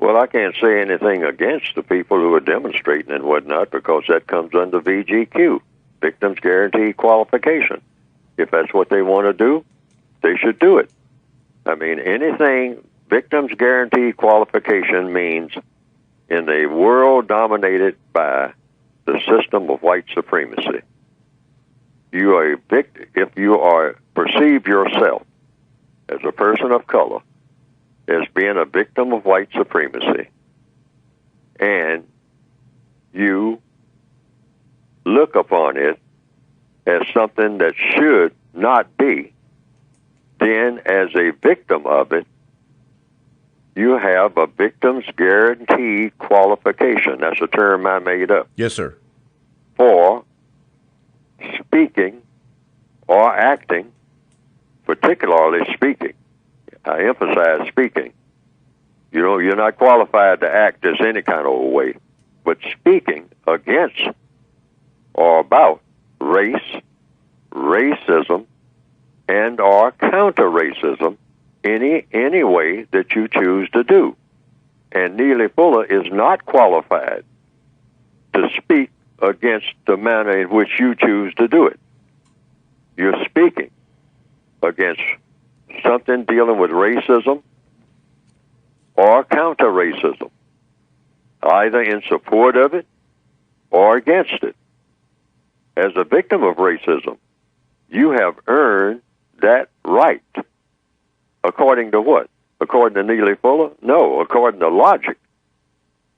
Well, I can't say anything against the people who are demonstrating and whatnot because that comes under VGQ, Victims Guarantee Qualification. If that's what they want to do, they should do it. I mean, anything Victims Guarantee Qualification means in a world dominated by the system of white supremacy. You are a victim if you are perceive yourself as a person of color as being a victim of white supremacy, and you look upon it as something that should not be, then as a victim of it, you have a victim's guarantee qualification. That's a term I made up. Yes, sir. For speaking or acting, particularly speaking. I emphasize speaking. You know, you're not qualified to act as any kind of way, but speaking against or about race, racism, and or counter-racism any way that you choose to do. And Neely Fuller is not qualified to speak against the manner in which you choose to do it. You're speaking against something dealing with racism or counter-racism, either in support of it or against it. As a victim of racism, you have earned that right. According to what? According to Neely Fuller? No, according to logic.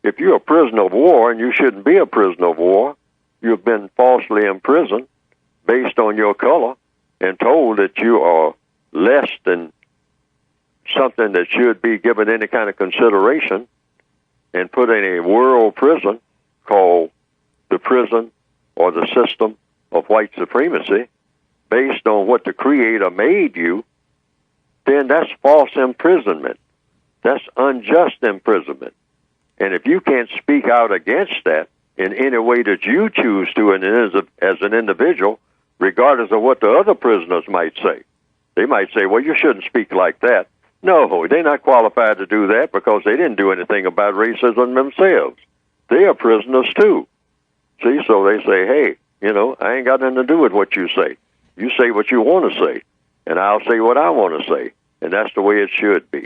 If you're a prisoner of war and you shouldn't be a prisoner of war, you've been falsely imprisoned based on your color and told that you are less than something that should be given any kind of consideration and put in a world prison called the prison or the system of white supremacy based on what the Creator made you, then that's false imprisonment. That's unjust imprisonment. And if you can't speak out against that in any way that you choose to and as an individual, regardless of what the other prisoners might say, they might say, well, you shouldn't speak like that. No, they're not qualified to do that because they didn't do anything about racism themselves. They are prisoners too. See, so they say, hey, you know, I ain't got nothing to do with what you say. You say what you want to say, and I'll say what I want to say, and that's the way it should be.